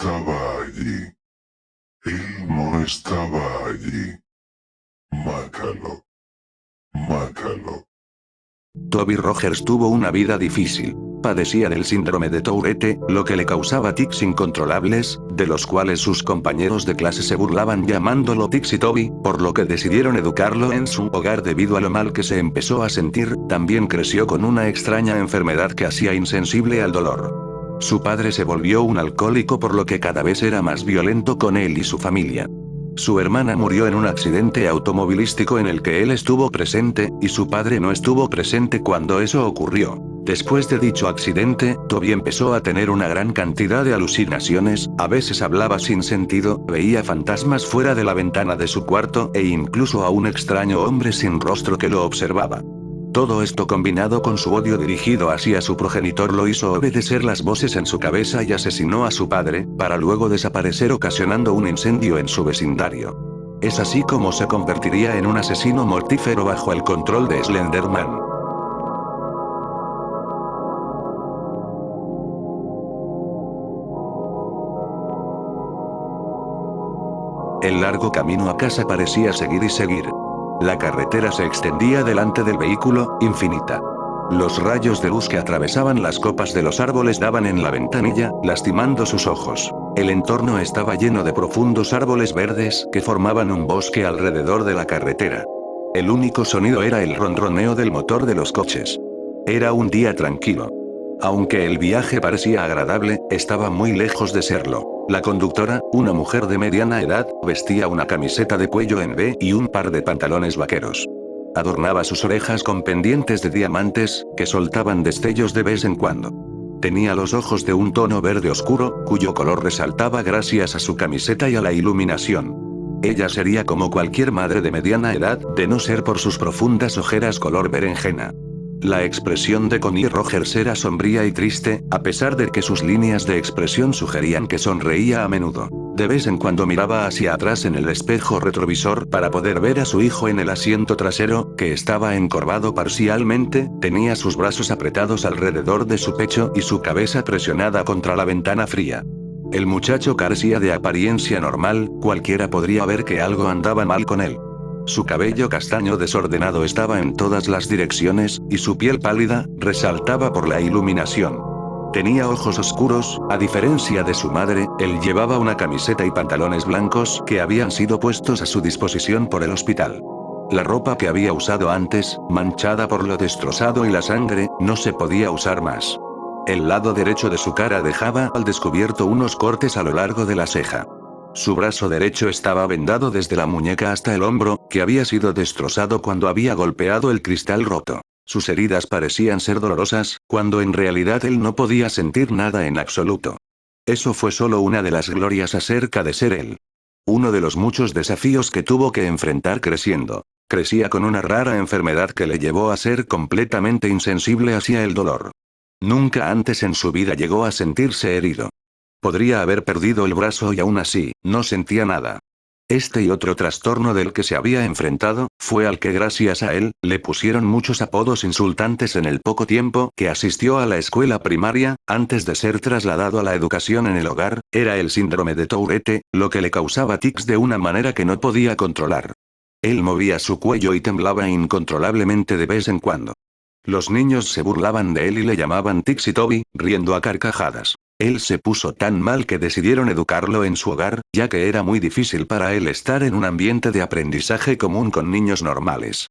estaba allí. Él no estaba allí. Mátalo. Mátalo. Toby Rogers tuvo una vida difícil. Padecía del síndrome de Tourette, lo que le causaba tics incontrolables, de los cuales sus compañeros de clase se burlaban llamándolo Tixi Toby, por lo que decidieron educarlo en su hogar debido a lo mal que se empezó a sentir. También creció con una extraña enfermedad que hacía insensible al dolor. Su padre se volvió un alcohólico, por lo que cada vez era más violento con él y su familia. Su hermana murió en un accidente automovilístico en el que él estuvo presente, y su padre no estuvo presente cuando eso ocurrió. Después de dicho accidente, Toby empezó a tener una gran cantidad de alucinaciones, a veces hablaba sin sentido, veía fantasmas fuera de la ventana de su cuarto e incluso a un extraño hombre sin rostro que lo observaba. Todo esto combinado con su odio dirigido hacia su progenitor lo hizo obedecer las voces en su cabeza y asesinó a su padre, para luego desaparecer ocasionando un incendio en su vecindario. Es así como se convertiría en un asesino mortífero bajo el control de Slenderman. El largo camino a casa parecía seguir y seguir. La carretera se extendía delante del vehículo, infinita. Los rayos de luz que atravesaban las copas de los árboles daban en la ventanilla, lastimando sus ojos. El entorno estaba lleno de profundos árboles verdes que formaban un bosque alrededor de la carretera. El único sonido era el ronroneo del motor de los coches. Era un día tranquilo. Aunque el viaje parecía agradable, estaba muy lejos de serlo. La conductora, una mujer de mediana edad, vestía una camiseta de cuello en V y un par de pantalones vaqueros. Adornaba sus orejas con pendientes de diamantes, que soltaban destellos de vez en cuando. Tenía los ojos de un tono verde oscuro, cuyo color resaltaba gracias a su camiseta y a la iluminación. Ella sería como cualquier madre de mediana edad, de no ser por sus profundas ojeras color berenjena. La expresión de Connie Rogers era sombría y triste, a pesar de que sus líneas de expresión sugerían que sonreía a menudo. De vez en cuando miraba hacia atrás en el espejo retrovisor para poder ver a su hijo en el asiento trasero, que estaba encorvado parcialmente, tenía sus brazos apretados alrededor de su pecho y su cabeza presionada contra la ventana fría. El muchacho carecía de apariencia normal, cualquiera podría ver que algo andaba mal con él. Su cabello castaño desordenado estaba en todas las direcciones, y su piel pálida, resaltaba por la iluminación. Tenía ojos oscuros, a diferencia de su madre, él llevaba una camiseta y pantalones blancos que habían sido puestos a su disposición por el hospital. La ropa que había usado antes, manchada por lo destrozado y la sangre, no se podía usar más. El lado derecho de su cara dejaba al descubierto unos cortes a lo largo de la ceja. Su brazo derecho estaba vendado desde la muñeca hasta el hombro, que había sido destrozado cuando había golpeado el cristal roto. Sus heridas parecían ser dolorosas, cuando en realidad él no podía sentir nada en absoluto. Eso fue solo una de las glorias acerca de ser él. Uno de los muchos desafíos que tuvo que enfrentar creciendo. Crecía con una rara enfermedad que le llevó a ser completamente insensible hacia el dolor. Nunca antes en su vida llegó a sentirse herido. Podría haber perdido el brazo y aún así, no sentía nada. Este y otro trastorno del que se había enfrentado, fue al que gracias a él, le pusieron muchos apodos insultantes en el poco tiempo que asistió a la escuela primaria, antes de ser trasladado a la educación en el hogar, era el síndrome de Tourette, lo que le causaba tics de una manera que no podía controlar. Él movía su cuello y temblaba incontrolablemente de vez en cuando. Los niños se burlaban de él y le llamaban Tixi Toby, riendo a carcajadas. Él se puso tan mal que decidieron educarlo en su hogar, ya que era muy difícil para él estar en un ambiente de aprendizaje común con niños normales.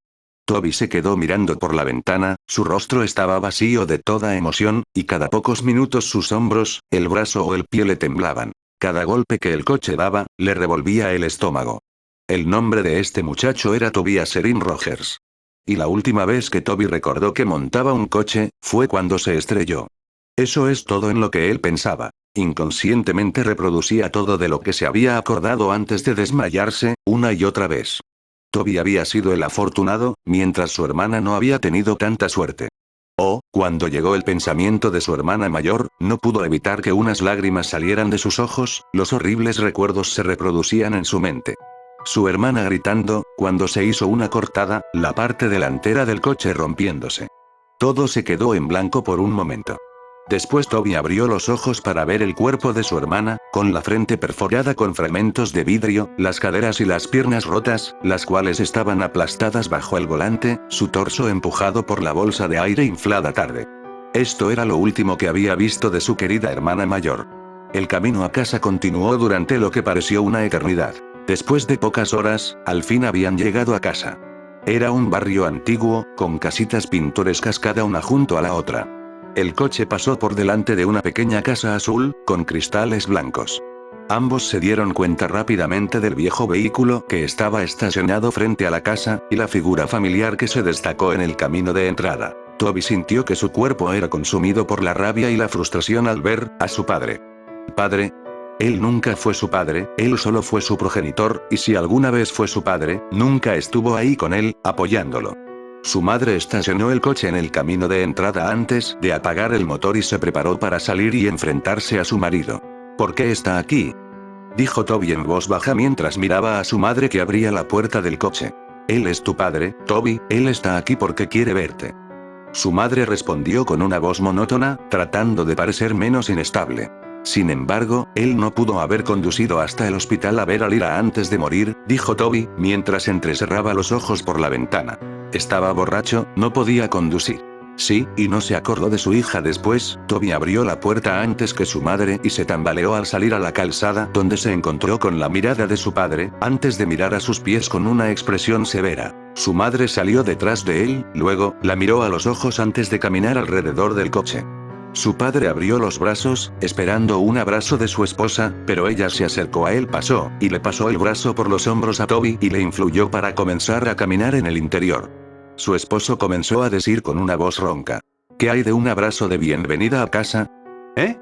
Toby se quedó mirando por la ventana, su rostro estaba vacío de toda emoción, y cada pocos minutos sus hombros, el brazo o el pie le temblaban. Cada golpe que el coche daba, le revolvía el estómago. El nombre de este muchacho era Tobias Erin Rogers. Y la última vez que Toby recordó que montaba un coche, fue cuando se estrelló. Eso es todo en lo que él pensaba. Inconscientemente reproducía todo de lo que se había acordado antes de desmayarse, una y otra vez. Toby había sido el afortunado, mientras su hermana no había tenido tanta suerte. Cuando llegó el pensamiento de su hermana mayor, no pudo evitar que unas lágrimas salieran de sus ojos, los horribles recuerdos se reproducían en su mente. Su hermana gritando, cuando se hizo una cortada, la parte delantera del coche rompiéndose. Todo se quedó en blanco por un momento. Después Toby abrió los ojos para ver el cuerpo de su hermana, con la frente perforada con fragmentos de vidrio, las caderas y las piernas rotas, las cuales estaban aplastadas bajo el volante, su torso empujado por la bolsa de aire inflada tarde. Esto era lo último que había visto de su querida hermana mayor. El camino a casa continuó durante lo que pareció una eternidad. Después de pocas horas, al fin habían llegado a casa. Era un barrio antiguo, con casitas pintorescas cada una junto a la otra. El coche pasó por delante de una pequeña casa azul, con cristales blancos. Ambos se dieron cuenta rápidamente del viejo vehículo que estaba estacionado frente a la casa, y la figura familiar que se destacó en el camino de entrada. Toby sintió que su cuerpo era consumido por la rabia y la frustración al ver a su padre. ¿Padre? Él nunca fue su padre, él solo fue su progenitor, y si alguna vez fue su padre, nunca estuvo ahí con él, apoyándolo. Su madre estacionó el coche en el camino de entrada antes de apagar el motor y se preparó para salir y enfrentarse a su marido. ¿Por qué está aquí?, dijo Toby en voz baja mientras miraba a su madre que abría la puerta del coche. Él es tu padre, Toby, él está aquí porque quiere verte. Su madre respondió con una voz monótona, tratando de parecer menos inestable. Sin embargo, él no pudo haber conducido hasta el hospital a ver a Lyra antes de morir, dijo Toby, mientras entrecerraba los ojos por la ventana. Estaba borracho, no podía conducir. Sí, y no se acordó de su hija después. Toby abrió la puerta antes que su madre y se tambaleó al salir a la calzada, donde se encontró con la mirada de su padre, antes de mirar a sus pies con una expresión severa. Su madre salió detrás de él, luego, la miró a los ojos antes de caminar alrededor del coche. Su padre abrió los brazos, esperando un abrazo de su esposa, pero ella se acercó a él, pasó, y le pasó el brazo por los hombros a Toby y le influyó para comenzar a caminar en el interior. Su esposo comenzó a decir con una voz ronca: ¿Qué hay de un abrazo de bienvenida a casa? ¿Eh?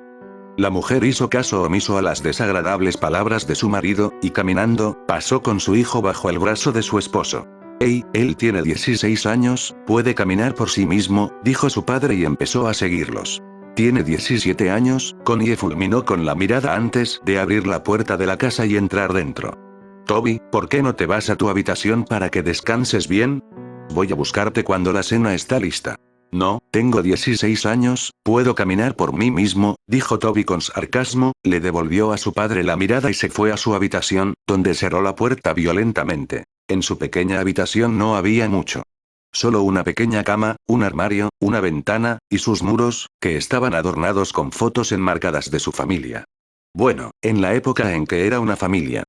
La mujer hizo caso omiso a las desagradables palabras de su marido, y caminando, pasó con su hijo bajo el brazo de su esposo. Hey, él tiene 16 años, puede caminar por sí mismo, dijo su padre y empezó a seguirlos. Tiene 17 años, Connie fulminó con la mirada antes de abrir la puerta de la casa y entrar dentro. Toby, ¿por qué no te vas a tu habitación para que descanses bien? Voy a buscarte cuando la cena está lista. No, tengo 16 años, puedo caminar por mí mismo, dijo Toby con sarcasmo, le devolvió a su padre la mirada y se fue a su habitación, donde cerró la puerta violentamente. En su pequeña habitación no había mucho. Solo una pequeña cama, un armario, una ventana, y sus muros, que estaban adornados con fotos enmarcadas de su familia. Bueno, en la época en que era una familia.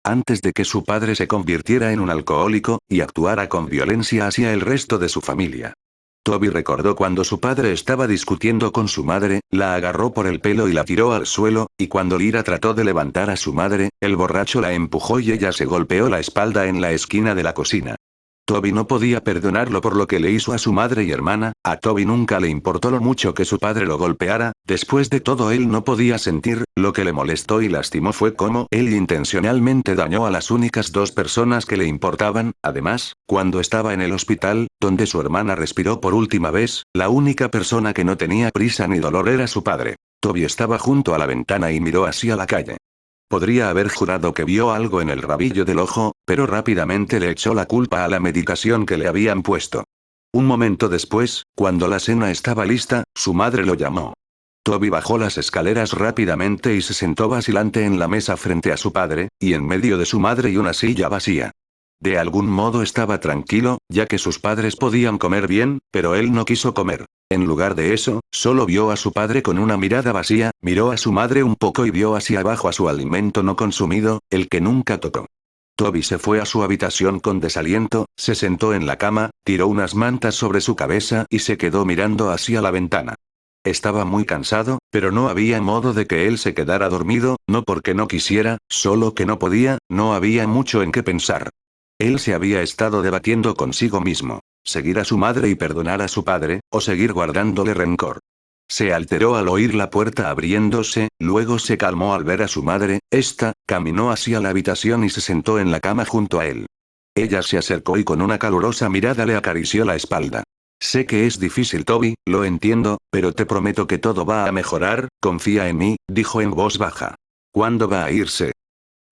Antes de que su padre se convirtiera en un alcohólico, y actuara con violencia hacia el resto de su familia. Toby recordó cuando su padre estaba discutiendo con su madre, la agarró por el pelo y la tiró al suelo, y cuando Lyra trató de levantar a su madre, el borracho la empujó y ella se golpeó la espalda en la esquina de la cocina. Toby no podía perdonarlo por lo que le hizo a su madre y hermana. A Toby nunca le importó lo mucho que su padre lo golpeara, después de todo él no podía sentir. Lo que le molestó y lastimó fue cómo él intencionalmente dañó a las únicas dos personas que le importaban. Además, cuando estaba en el hospital, donde su hermana respiró por última vez, la única persona que no tenía prisa ni dolor era su padre. Toby estaba junto a la ventana y miró hacia la calle. Podría haber jurado que vio algo en el rabillo del ojo, pero rápidamente le echó la culpa a la medicación que le habían puesto. Un momento después, cuando la cena estaba lista, su madre lo llamó. Toby bajó las escaleras rápidamente y se sentó vacilante en la mesa frente a su padre, y en medio de su madre y una silla vacía. De algún modo estaba tranquilo, ya que sus padres podían comer bien, pero él no quiso comer. En lugar de eso, solo vio a su padre con una mirada vacía, miró a su madre un poco y vio hacia abajo a su alimento no consumido, el que nunca tocó. Toby se fue a su habitación con desaliento, se sentó en la cama, tiró unas mantas sobre su cabeza y se quedó mirando hacia la ventana. Estaba muy cansado, pero no había modo de que él se quedara dormido, no porque no quisiera, solo que no podía, no había mucho en qué pensar. Él se había estado debatiendo consigo mismo. Seguir a su madre y perdonar a su padre, o seguir guardándole rencor. Se alteró al oír la puerta abriéndose, luego se calmó al ver a su madre. Esta caminó hacia la habitación y se sentó en la cama junto a él. Ella se acercó y con una calurosa mirada le acarició la espalda. Sé que es difícil, Toby, lo entiendo, pero te prometo que todo va a mejorar, confía en mí, dijo en voz baja. ¿Cuándo va a irse?,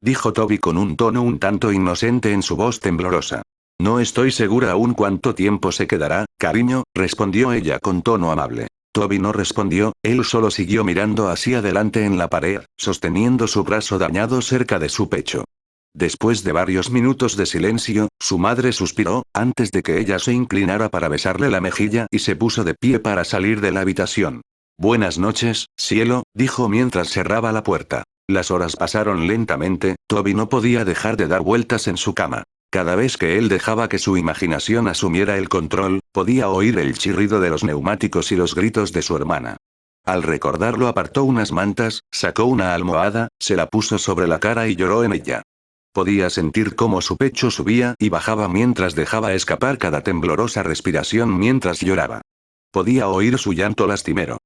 dijo Toby con un tono un tanto inocente en su voz temblorosa. No estoy segura aún cuánto tiempo se quedará, cariño, respondió ella con tono amable. Toby no respondió, él solo siguió mirando hacia adelante en la pared, sosteniendo su brazo dañado cerca de su pecho. Después de varios minutos de silencio, su madre suspiró, antes de que ella se inclinara para besarle la mejilla y se puso de pie para salir de la habitación. Buenas noches, cielo, dijo mientras cerraba la puerta. Las horas pasaron lentamente, Toby no podía dejar de dar vueltas en su cama. Cada vez que él dejaba que su imaginación asumiera el control, podía oír el chirrido de los neumáticos y los gritos de su hermana. Al recordarlo apartó unas mantas, sacó una almohada, se la puso sobre la cara y lloró en ella. Podía sentir cómo su pecho subía y bajaba mientras dejaba escapar cada temblorosa respiración mientras lloraba. Podía oír su llanto lastimero.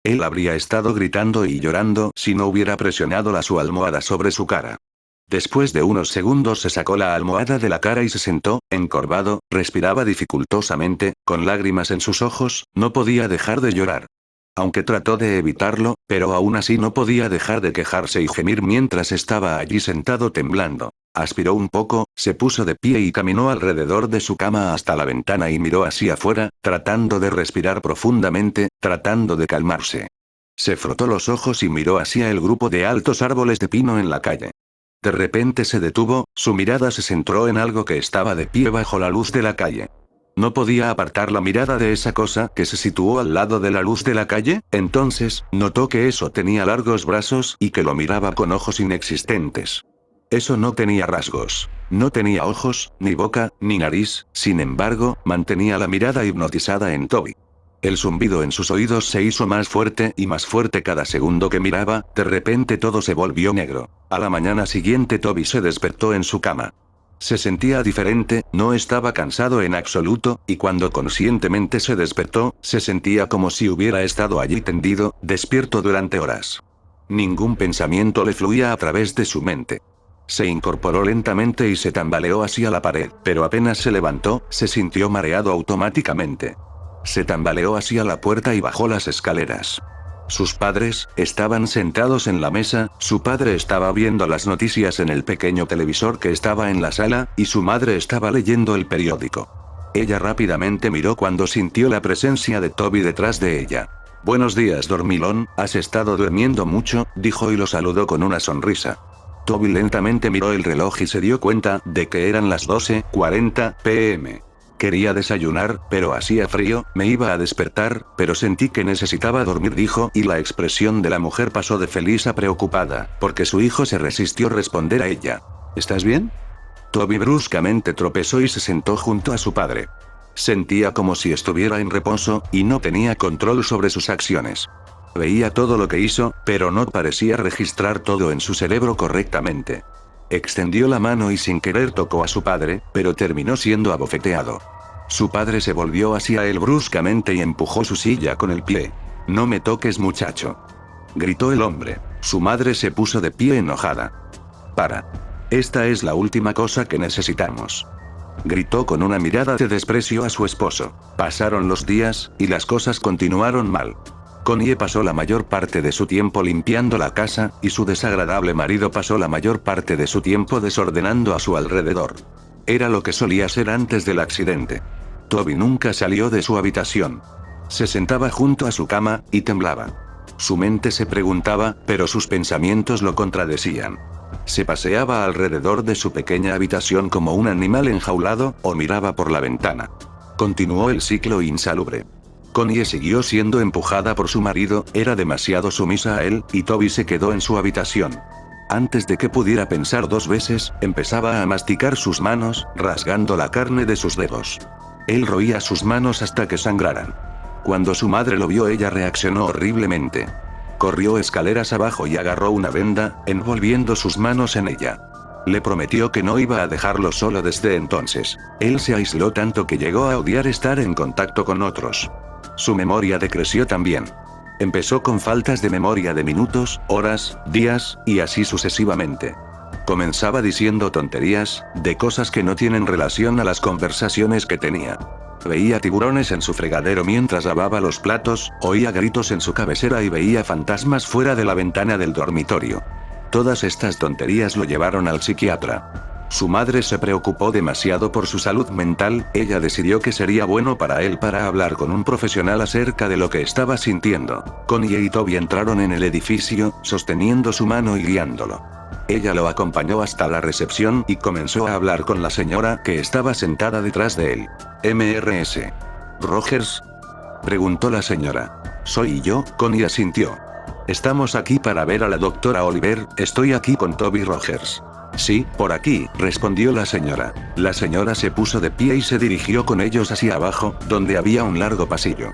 Él habría estado gritando y llorando si no hubiera presionado su almohada sobre su cara. Después de unos segundos se sacó la almohada de la cara y se sentó, encorvado, respiraba dificultosamente, con lágrimas en sus ojos, no podía dejar de llorar. Aunque trató de evitarlo, pero aún así no podía dejar de quejarse y gemir mientras estaba allí sentado temblando. Aspiró un poco, se puso de pie y caminó alrededor de su cama hasta la ventana y miró hacia afuera, tratando de respirar profundamente, tratando de calmarse. Se frotó los ojos y miró hacia el grupo de altos árboles de pino en la calle. De repente se detuvo, su mirada se centró en algo que estaba de pie bajo la luz de la calle. No podía apartar la mirada de esa cosa que se situó al lado de la luz de la calle, entonces, notó que eso tenía largos brazos y que lo miraba con ojos inexistentes. Eso no tenía rasgos. No tenía ojos, ni boca, ni nariz, sin embargo, mantenía la mirada hipnotizada en Toby. El zumbido en sus oídos se hizo más fuerte y más fuerte cada segundo que miraba, de repente todo se volvió negro. A la mañana siguiente Toby se despertó en su cama. Se sentía diferente, no estaba cansado en absoluto, y cuando conscientemente se despertó, se sentía como si hubiera estado allí tendido, despierto durante horas. Ningún pensamiento le fluía a través de su mente. Se incorporó lentamente y se tambaleó hacia la pared, pero apenas se levantó, se sintió mareado automáticamente. Se tambaleó hacia la puerta y bajó las escaleras. Sus padres estaban sentados en la mesa, su padre estaba viendo las noticias en el pequeño televisor que estaba en la sala, y su madre estaba leyendo el periódico. Ella rápidamente miró cuando sintió la presencia de Toby detrás de ella. Buenos días, dormilón, ¿has estado durmiendo mucho?, dijo y lo saludó con una sonrisa. Toby lentamente miró el reloj y se dio cuenta de que eran las 12:40 p.m. Quería desayunar, pero hacía frío, me iba a despertar, pero sentí que necesitaba dormir, dijo, y la expresión de la mujer pasó de feliz a preocupada, porque su hijo se resistió a responder a ella. ¿Estás bien? Toby bruscamente tropezó y se sentó junto a su padre. Sentía como si estuviera en reposo, y no tenía control sobre sus acciones. Veía todo lo que hizo, pero no parecía registrar todo en su cerebro correctamente. Extendió la mano y sin querer tocó a su padre, pero terminó siendo abofeteado. Su padre se volvió hacia él bruscamente y empujó su silla con el pie. «No me toques, muchacho», gritó el hombre. Su madre se puso de pie enojada. «Para. Esta es la última cosa que necesitamos», gritó con una mirada de desprecio a su esposo. Pasaron los días, y las cosas continuaron mal. Connie pasó la mayor parte de su tiempo limpiando la casa, y su desagradable marido pasó la mayor parte de su tiempo desordenando a su alrededor. Era lo que solía ser antes del accidente. Toby nunca salió de su habitación. Se sentaba junto a su cama, y temblaba. Su mente se preguntaba, pero sus pensamientos lo contradecían. Se paseaba alrededor de su pequeña habitación como un animal enjaulado, o miraba por la ventana. Continuó el ciclo insalubre. Connie siguió siendo empujada por su marido, era demasiado sumisa a él, y Toby se quedó en su habitación. Antes de que pudiera pensar dos veces, empezaba a masticar sus manos, rasgando la carne de sus dedos. Él roía sus manos hasta que sangraran. Cuando su madre lo vio, ella reaccionó horriblemente. Corrió escaleras abajo y agarró una venda, envolviendo sus manos en ella. Le prometió que no iba a dejarlo solo desde entonces. Él se aisló tanto que llegó a odiar estar en contacto con otros. Su memoria decreció también. Empezó con faltas de memoria de minutos, horas, días, y así sucesivamente. Comenzaba diciendo tonterías, de cosas que no tienen relación a las conversaciones que tenía. Veía tiburones en su fregadero mientras lavaba los platos, oía gritos en su cabecera y veía fantasmas fuera de la ventana del dormitorio. Todas estas tonterías lo llevaron al psiquiatra. Su madre se preocupó demasiado por su salud mental, ella decidió que sería bueno para él para hablar con un profesional acerca de lo que estaba sintiendo. Connie y Toby entraron en el edificio, sosteniendo su mano y guiándolo. Ella lo acompañó hasta la recepción y comenzó a hablar con la señora que estaba sentada detrás de él. ¿Mrs. Rogers? Preguntó la señora. Soy yo, Connie asintió. Estamos aquí para ver a la doctora Oliver, estoy aquí con Toby Rogers. Sí, por aquí, respondió la señora. La señora se puso de pie y se dirigió con ellos hacia abajo, donde había un largo pasillo.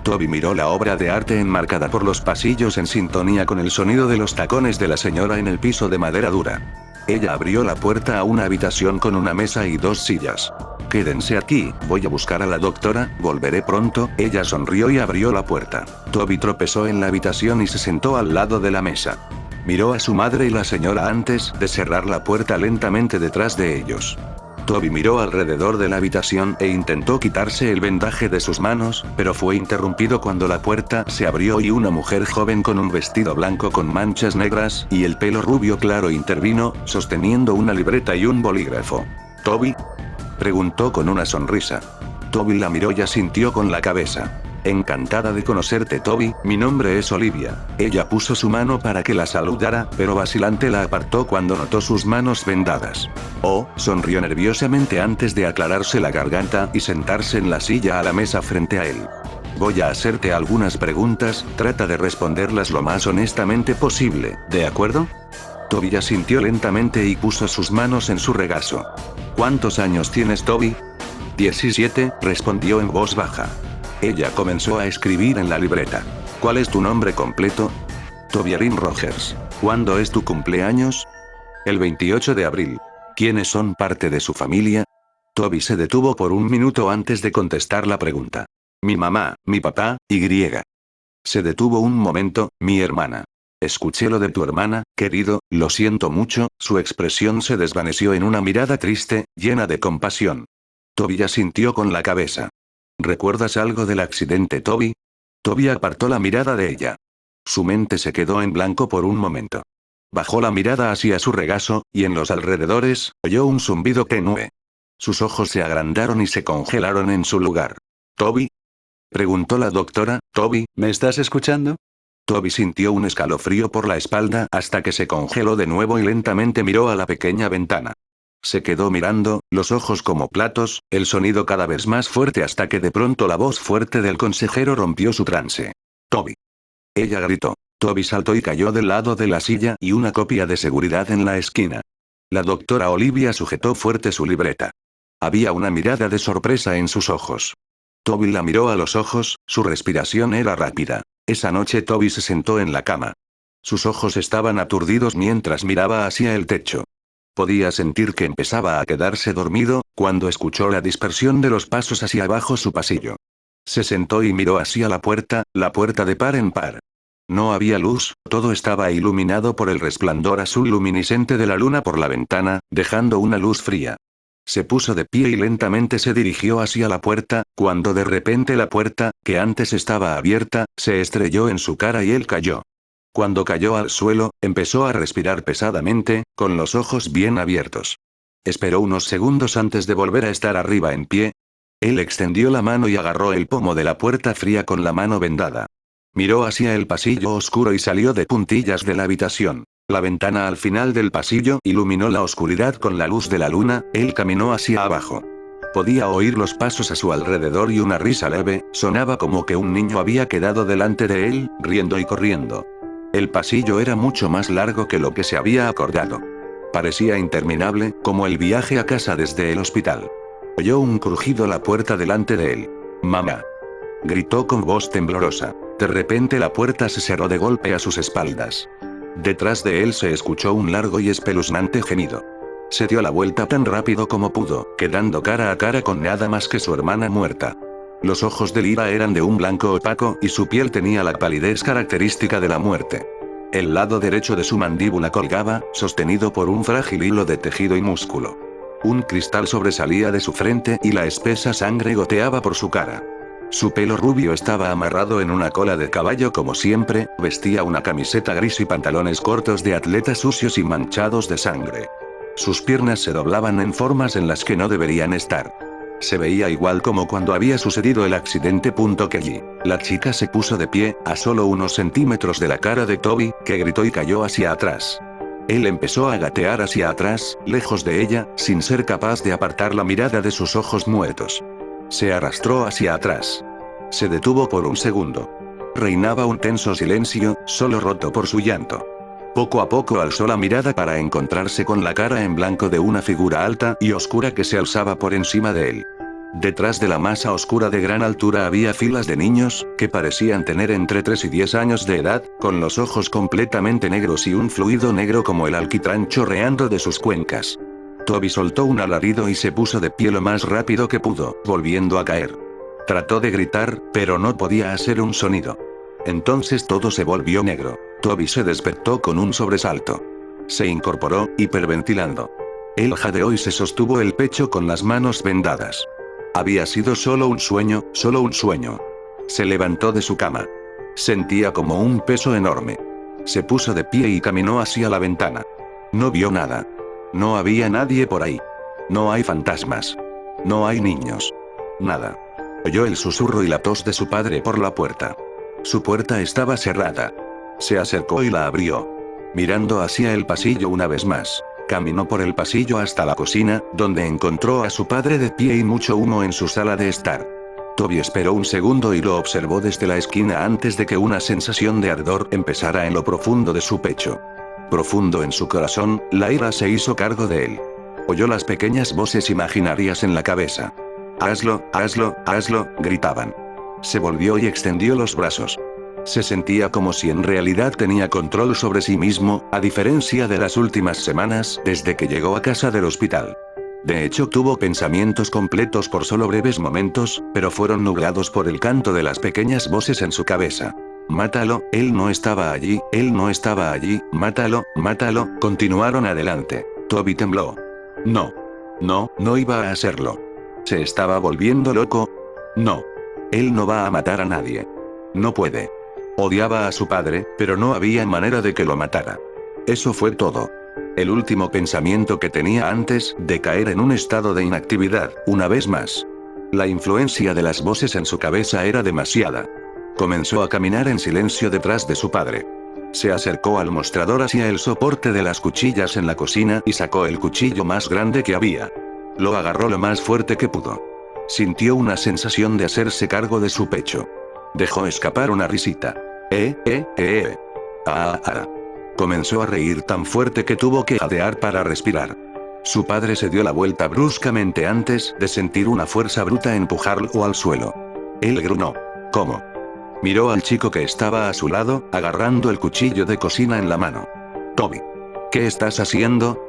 Toby miró la obra de arte enmarcada por los pasillos en sintonía con el sonido de los tacones de la señora en el piso de madera dura. Ella abrió la puerta a una habitación con una mesa y 2 sillas. Quédense aquí, voy a buscar a la doctora, volveré pronto, ella sonrió y abrió la puerta. Toby tropezó en la habitación y se sentó al lado de la mesa. Miró a su madre y la señora antes de cerrar la puerta lentamente detrás de ellos. Toby miró alrededor de la habitación e intentó quitarse el vendaje de sus manos, pero fue interrumpido cuando la puerta se abrió y una mujer joven con un vestido blanco con manchas negras y el pelo rubio claro intervino, sosteniendo una libreta y un bolígrafo. ¿Toby? Preguntó con una sonrisa. Toby la miró y asintió con la cabeza. Encantada de conocerte, Toby, mi nombre es Olivia. Ella puso su mano para que la saludara, pero vacilante la apartó cuando notó sus manos vendadas. Oh, sonrió nerviosamente antes de aclararse la garganta y sentarse en la silla a la mesa frente a él. Voy a hacerte algunas preguntas, trata de responderlas lo más honestamente posible, ¿de acuerdo? Toby asintió lentamente y puso sus manos en su regazo. ¿Cuántos años tienes, Toby? 17, respondió en voz baja. Ella comenzó a escribir en la libreta. ¿Cuál es tu nombre completo? Toby Rogers. ¿Cuándo es tu cumpleaños? El 28 de abril. ¿Quiénes son parte de su familia? Toby se detuvo por un minuto antes de contestar la pregunta. Mi mamá, mi papá, y griega. Se detuvo un momento, mi hermana. Escuché lo de tu hermana, querido, lo siento mucho, su expresión se desvaneció en una mirada triste, llena de compasión. Toby asintió con la cabeza. ¿Recuerdas algo del accidente, Toby? Toby apartó la mirada de ella. Su mente se quedó en blanco por un momento. Bajó la mirada hacia su regazo, y en los alrededores, oyó un zumbido tenue. Sus ojos se agrandaron y se congelaron en su lugar. ¿Toby? Preguntó la doctora. Toby, ¿me estás escuchando? Toby sintió un escalofrío por la espalda hasta que se congeló de nuevo y lentamente miró a la pequeña ventana. Se quedó mirando, los ojos como platos, el sonido cada vez más fuerte hasta que de pronto la voz fuerte del consejero rompió su trance. Toby. Ella gritó. Toby saltó y cayó del lado de la silla y una copia de seguridad en la esquina. La doctora Olivia sujetó fuerte su libreta. Había una mirada de sorpresa en sus ojos. Toby la miró a los ojos, su respiración era rápida. Esa noche Toby se sentó en la cama. Sus ojos estaban aturdidos mientras miraba hacia el techo. Podía sentir que empezaba a quedarse dormido, cuando escuchó la dispersión de los pasos hacia abajo su pasillo. Se sentó y miró hacia la puerta de par en par. No había luz, todo estaba iluminado por el resplandor azul luminiscente de la luna por la ventana, dejando una luz fría. Se puso de pie y lentamente se dirigió hacia la puerta, cuando de repente la puerta, que antes estaba abierta, se estrelló en su cara y él cayó. Cuando cayó al suelo, empezó a respirar pesadamente, con los ojos bien abiertos. Esperó unos segundos antes de volver a estar arriba en pie. Él extendió la mano y agarró el pomo de la puerta fría con la mano vendada. Miró hacia el pasillo oscuro y salió de puntillas de la habitación. La ventana al final del pasillo iluminó la oscuridad con la luz de la luna, él caminó hacia abajo. Podía oír los pasos a su alrededor y una risa leve, sonaba como que un niño había quedado delante de él, riendo y corriendo. El pasillo era mucho más largo que lo que se había acordado. Parecía interminable, como el viaje a casa desde el hospital. Oyó un crujido a la puerta delante de él. «Mamá», gritó con voz temblorosa. De repente la puerta se cerró de golpe a sus espaldas. Detrás de él se escuchó un largo y espeluznante gemido. Se dio la vuelta tan rápido como pudo, quedando cara a cara con nada más que su hermana muerta. Los ojos de Lyra eran de un blanco opaco y su piel tenía la palidez característica de la muerte. El lado derecho de su mandíbula colgaba, sostenido por un frágil hilo de tejido y músculo. Un cristal sobresalía de su frente y la espesa sangre goteaba por su cara. Su pelo rubio estaba amarrado en una cola de caballo como siempre, vestía una camiseta gris y pantalones cortos de atleta sucios y manchados de sangre. Sus piernas se doblaban en formas en las que no deberían estar. Se veía igual como cuando había sucedido el accidente. Kelly. La chica se puso de pie, a solo unos centímetros de la cara de Toby, que gritó y cayó hacia atrás. Él empezó a gatear hacia atrás, lejos de ella, sin ser capaz de apartar la mirada de sus ojos muertos. Se arrastró hacia atrás. Se detuvo por un segundo. Reinaba un tenso silencio, solo roto por su llanto. Poco a poco alzó la mirada para encontrarse con la cara en blanco de una figura alta y oscura que se alzaba por encima de él. Detrás de la masa oscura de gran altura había filas de niños, que parecían tener entre 3 y 10 años de edad, con los ojos completamente negros y un fluido negro como el alquitrán chorreando de sus cuencas. Toby soltó un alarido y se puso de pie lo más rápido que pudo, volviendo a caer. Trató de gritar, pero no podía hacer un sonido. Entonces todo se volvió negro. Toby se despertó con un sobresalto. Se incorporó, hiperventilando. Él jadeó y se sostuvo el pecho con las manos vendadas. Había sido solo un sueño, solo un sueño. Se levantó de su cama. Sentía como un peso enorme. Se puso de pie y caminó hacia la ventana. No vio nada. No había nadie por ahí. No hay fantasmas. No hay niños. Nada. Oyó el susurro y la tos de su padre por la puerta. Su puerta estaba cerrada. Se acercó y la abrió. Mirando hacia el pasillo una vez más. Caminó por el pasillo hasta la cocina, donde encontró a su padre de pie y mucho humo en su sala de estar. Toby esperó un segundo y lo observó desde la esquina antes de que una sensación de ardor empezara en lo profundo de su pecho. Profundo en su corazón, la ira se hizo cargo de él. Oyó las pequeñas voces imaginarias en la cabeza. «Hazlo, hazlo, hazlo», gritaban. Se volvió y extendió los brazos. Se sentía como si en realidad tenía control sobre sí mismo, a diferencia de las últimas semanas desde que llegó a casa del hospital. De hecho, tuvo pensamientos completos por solo breves momentos, pero fueron nublados por el canto de las pequeñas voces en su cabeza. «Mátalo, él no estaba allí, él no estaba allí, mátalo, mátalo», continuaron adelante. Toby tembló. No. No, no iba a hacerlo. ¿Se estaba volviendo loco? No. Él no va a matar a nadie. No puede. Odiaba a su padre, pero no había manera de que lo matara. Eso fue todo. El último pensamiento que tenía antes de caer en un estado de inactividad, una vez más. La influencia de las voces en su cabeza era demasiada. Comenzó a caminar en silencio detrás de su padre. Se acercó al mostrador hacia el soporte de las cuchillas en la cocina y sacó el cuchillo más grande que había. Lo agarró lo más fuerte que pudo. Sintió una sensación de hacerse cargo de su pecho. Dejó escapar una risita. Comenzó a reír tan fuerte que tuvo que jadear para respirar. Su padre se dio la vuelta bruscamente antes de sentir una fuerza bruta empujarlo al suelo. Él gruñó. ¿Cómo? Miró al chico que estaba a su lado, agarrando el cuchillo de cocina en la mano. Toby. ¿Qué estás haciendo?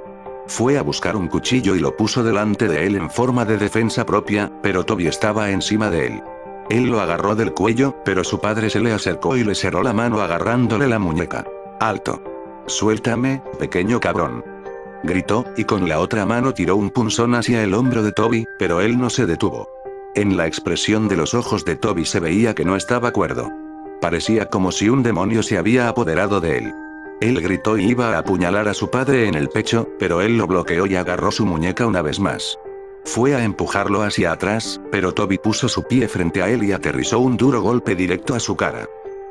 Fue a buscar un cuchillo y lo puso delante de él en forma de defensa propia, pero Toby estaba encima de él. Él lo agarró del cuello, pero su padre se le acercó y le cerró la mano agarrándole la muñeca. «Alto. Suéltame, pequeño cabrón», gritó, y con la otra mano tiró un punzón hacia el hombro de Toby, pero él no se detuvo. En la expresión de los ojos de Toby se veía que no estaba cuerdo. Parecía como si un demonio se había apoderado de él. Él gritó y iba a apuñalar a su padre en el pecho, pero él lo bloqueó y agarró su muñeca una vez más. Fue a empujarlo hacia atrás, pero Toby puso su pie frente a él y aterrizó un duro golpe directo a su cara.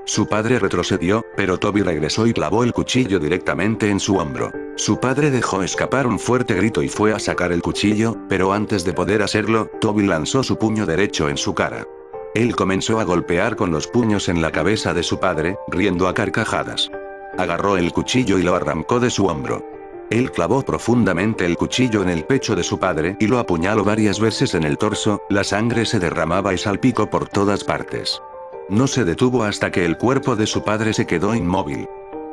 Su padre retrocedió, pero Toby regresó y clavó el cuchillo directamente en su hombro. Su padre dejó escapar un fuerte grito y fue a sacar el cuchillo, pero antes de poder hacerlo, Toby lanzó su puño derecho en su cara. Él comenzó a golpear con los puños en la cabeza de su padre, riendo a carcajadas. Agarró el cuchillo y lo arrancó de su hombro. Él clavó profundamente el cuchillo en el pecho de su padre y lo apuñaló varias veces en el torso, la sangre se derramaba y salpicó por todas partes. No se detuvo hasta que el cuerpo de su padre se quedó inmóvil.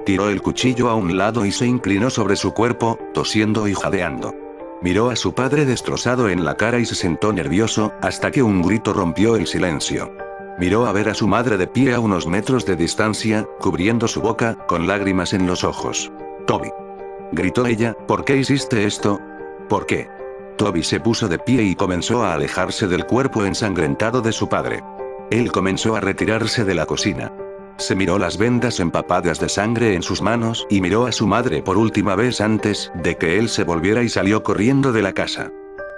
Tiró el cuchillo a un lado y se inclinó sobre su cuerpo, tosiendo y jadeando. Miró a su padre destrozado en la cara y se sentó nervioso, hasta que un grito rompió el silencio. Miró a ver a su madre de pie a unos metros de distancia, cubriendo su boca, con lágrimas en los ojos. «Toby», gritó ella, «¿por qué hiciste esto? ¿Por qué?». Toby se puso de pie y comenzó a alejarse del cuerpo ensangrentado de su padre. Él comenzó a retirarse de la cocina. Se miró las vendas empapadas de sangre en sus manos y miró a su madre por última vez antes de que él se volviera y salió corriendo de la casa.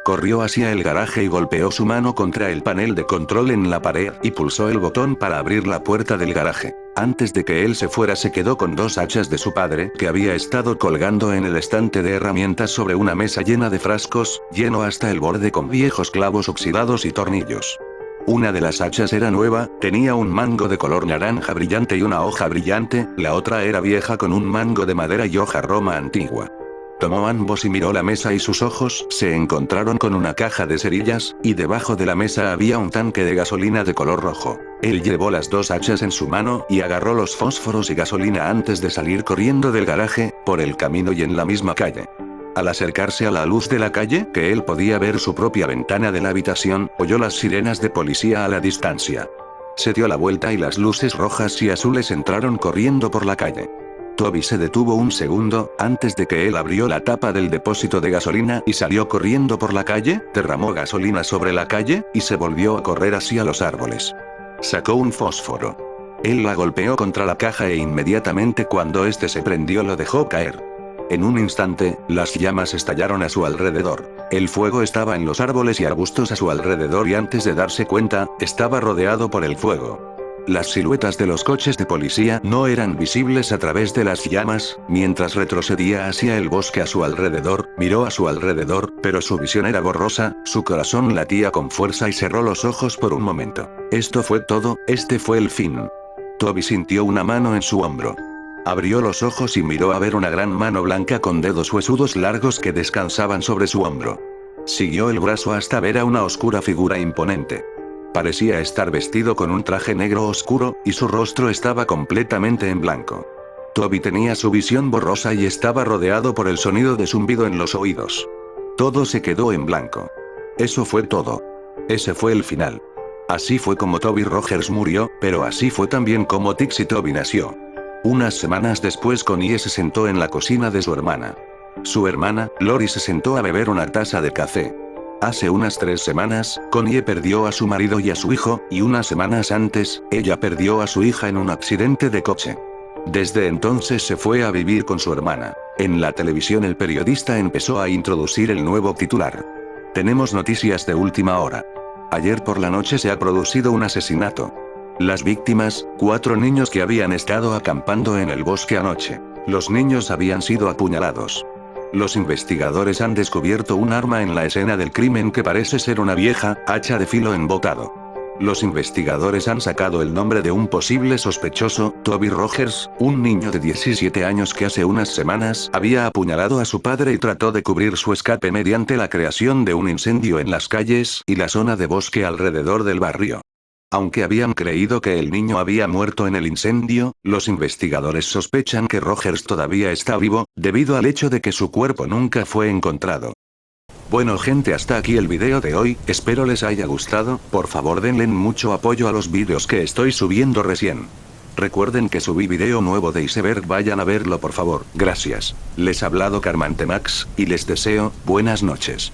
Corrió hacia el garaje y golpeó su mano contra el panel de control en la pared y pulsó el botón para abrir la puerta del garaje. Antes de que él se fuera se quedó con 2 hachas de su padre que había estado colgando en el estante de herramientas sobre una mesa llena de frascos, lleno hasta el borde con viejos clavos oxidados y tornillos. Una de las hachas era nueva, tenía un mango de color naranja brillante y una hoja brillante, la otra era vieja con un mango de madera y hoja roma antigua. Tomó ambos y miró la mesa y sus ojos se encontraron con una caja de cerillas, y debajo de la mesa había un tanque de gasolina de color rojo. Él llevó las 2 hachas en su mano y agarró los fósforos y gasolina antes de salir corriendo del garaje, por el camino y en la misma calle. Al acercarse a la luz de la calle, que él podía ver su propia ventana de la habitación, oyó las sirenas de policía a la distancia. Se dio la vuelta y las luces rojas y azules entraron corriendo por la calle. Toby se detuvo un segundo, antes de que él abrió la tapa del depósito de gasolina y salió corriendo por la calle, derramó gasolina sobre la calle, y se volvió a correr hacia los árboles. Sacó un fósforo. Él la golpeó contra la caja e inmediatamente cuando este se prendió lo dejó caer. En un instante, las llamas estallaron a su alrededor. El fuego estaba en los árboles y arbustos a su alrededor y antes de darse cuenta, estaba rodeado por el fuego. Las siluetas de los coches de policía no eran visibles a través de las llamas. Mientras retrocedía hacia el bosque a su alrededor, miró a su alrededor, pero su visión era borrosa, su corazón latía con fuerza y cerró los ojos por un momento. Esto fue todo, este fue el fin. Toby sintió una mano en su hombro. Abrió los ojos y miró a ver una gran mano blanca con dedos huesudos largos que descansaban sobre su hombro. Siguió el brazo hasta ver a una oscura figura imponente. Parecía estar vestido con un traje negro oscuro, y su rostro estaba completamente en blanco. Toby tenía su visión borrosa y estaba rodeado por el sonido de zumbido en los oídos. Todo se quedó en blanco. Eso fue todo. Ese fue el final. Así fue como Toby Rogers murió, pero así fue también como Tixie Toby nació. Unas semanas después Connie se sentó en la cocina de su hermana. Su hermana, Lori, se sentó a beber una taza de café. Hace unas 3 semanas, Connie perdió a su marido y a su hijo, y unas semanas antes, ella perdió a su hija en un accidente de coche. Desde entonces se fue a vivir con su hermana. En la televisión el periodista empezó a introducir el nuevo titular. Tenemos noticias de última hora. Ayer por la noche se ha producido un asesinato. Las víctimas, 4 niños que habían estado acampando en el bosque anoche. Los niños habían sido apuñalados. Los investigadores han descubierto un arma en la escena del crimen que parece ser una vieja hacha de filo embotado. Los investigadores han sacado el nombre de un posible sospechoso, Toby Rogers, un niño de 17 años que hace unas semanas había apuñalado a su padre y trató de cubrir su escape mediante la creación de un incendio en las calles y la zona de bosque alrededor del barrio. Aunque habían creído que el niño había muerto en el incendio, los investigadores sospechan que Rogers todavía está vivo, debido al hecho de que su cuerpo nunca fue encontrado. Bueno gente, hasta aquí el video de hoy, espero les haya gustado, por favor denle mucho apoyo a los vídeos que estoy subiendo recién. Recuerden que subí video nuevo de Iceberg, vayan a verlo por favor, gracias. Les ha hablado Carmantemax, y les deseo, buenas noches.